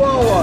हुआ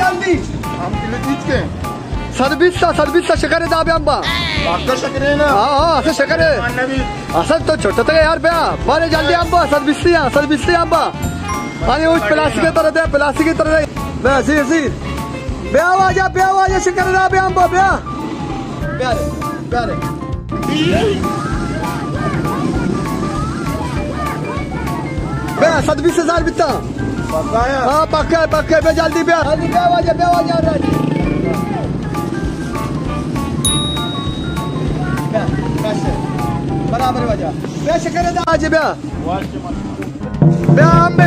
जल्दी हम किलो तीज के सर्विस शकर दाबे हम बा आपका शक्कर है ना हाँ असं शकर है नबी असं तो छोटा तो यार बे बारे जल्दी हम बा सर्विस से हम बा अरे उस प्लास्टिक की तरह बे जी बे आवाज शकर दाबे हम बा बे बे सर्विस हजार बिता पक्का है हाँ पक्का बे जल्दी बे आवाज आ रहा है बराबर वजह बे शकर दा आज बे हम बे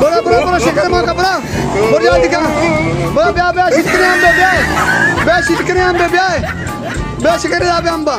बोला शेकर मां का बोला जल्दी का बोला ब्याह शिट करे हम बे शिट करे हम बे शेकर हम बा